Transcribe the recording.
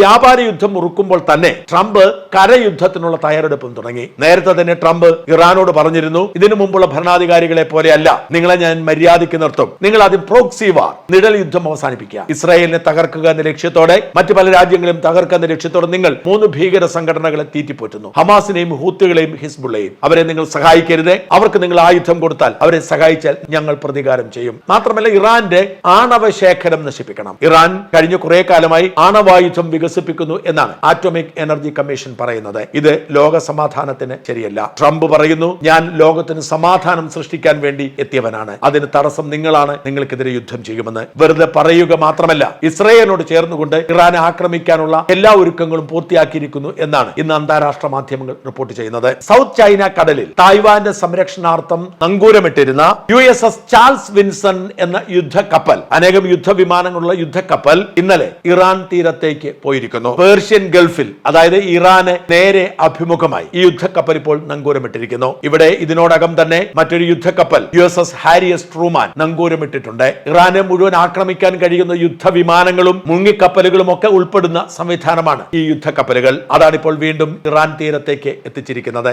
വ്യാപാര യുദ്ധം മുറുക്കുമ്പോൾ തന്നെ ട്രംപ് കരയുദ്ധത്തിനുള്ള തയ്യാറെടുപ്പും തുടങ്ങി. നേരത്തെ തന്നെ ട്രംപ് ഇറാനോട് പറഞ്ഞിരുന്നു, ഇതിനു മുമ്പുള്ള ഭരണാധികാരികളെ പോലെയല്ല, നിങ്ങളെ ഞാൻ മര്യാദയ്ക്ക് നിർത്തും, നിങ്ങൾ ആദ്യം പ്രോക്സി വാർ, നിഴൽ യുദ്ധം അവസാനിപ്പിക്കുക, ഇസ്രായേലിനെ തകർക്കുക എന്ന ലക്ഷ്യത്തോടെ, മറ്റു പല രാജ്യങ്ങളും തകർക്കുക എന്ന ലക്ഷ്യത്തോടെ നിങ്ങൾ 3 ഭീകര സംഘടനകളെ തീറ്റിപ്പോറ്റുന്നു, ഹമാസിനെയും ഹൂത്തികളെയും ഹിസ്ബുള്ളയും. അവരെ നിങ്ങൾ സഹായിക്കരുത്, അവർക്ക് നിങ്ങൾ ആയുധം കൊടുത്താൽ, അവരെ സഹായിച്ചാൽ ഞങ്ങൾ പ്രതികാരം ചെയ്യും. മാത്രമല്ല ഇറാന്റെ ആണവ ശേഖരം നശിപ്പിക്കണം. ഇറാൻ കഴിഞ്ഞ കുറെ കാലമായി ആണവായുധം വികസിപ്പിക്കുന്നു എന്നാണ് ആറ്റോമിക് എനർജി കമ്മീഷൻ പറയുന്നത്. ഇത് ലോക സമാധാനത്തിന് ശരിയല്ല. ട്രംപ് പറയുന്നു, ഞാൻ ലോകത്തിന് സമാധാനം സൃഷ്ടിക്കാൻ വേണ്ടി എത്തിയവനാണ്, അതിന് തടസ്സം നിങ്ങളാണ്, നിങ്ങൾക്കെതിരെ യുദ്ധം ചെയ്യുമെന്ന്. വെറുതെ പറയുക മാത്രമല്ല, ഇസ്രായേലിനോട് ചേർന്നുകൊണ്ട് ഇറാനെ ആക്രമിക്കാനുള്ള എല്ലാ ഒരുക്കങ്ങളും പൂർത്തിയാക്കിയിരിക്കുന്നു എന്നാണ് ഇന്ന് അന്താരാഷ്ട്ര മാധ്യമങ്ങൾ റിപ്പോർട്ട് ചെയ്യുന്നത്. സൗത്ത് ചൈന കടലിൽ തായ്വാന്റെ സംരക്ഷണാർത്ഥം നങ്കൂരമിട്ടിരുന്ന USS ചാൾസ് വിൻസൺ എന്ന യുദ്ധക്കപ്പൽ, അനേകം യുദ്ധവിമാനങ്ങളുള്ള യുദ്ധക്കപ്പൽ ഇന്നലെ ഇറാൻ തീരത്തേക്ക് പോയിരിക്കുന്നു. പേർഷ്യൻ ഗൾഫിൽ, അതായത് ഇറാന് നേരെ അഭിമുഖമായി ഈ യുദ്ധക്കപ്പൽ ഇപ്പോൾ നങ്കൂരമിട്ടിരിക്കുന്നു. ഇവിടെ ഇതിനോടകം തന്നെ മറ്റൊരു യുദ്ധക്കപ്പൽ USS ഹാരി എസ് ട്രൂമാൻ നങ്കൂരമിട്ടിട്ടുണ്ട്. ഇറാനെ മുഴുവൻ ആക്രമിക്കാൻ കഴിയുന്ന യുദ്ധവിമാനങ്ങളും മുങ്ങിക്കപ്പലുകളും ഒക്കെ ഉൾപ്പെടുന്ന സംവിധാനമാണ് ഈ യുദ്ധക്കപ്പലുകൾ. അതാണ് ഇപ്പോൾ വീണ്ടും ഇറാൻ തീരത്തേക്ക് എത്തിച്ചിരിക്കുന്നത്.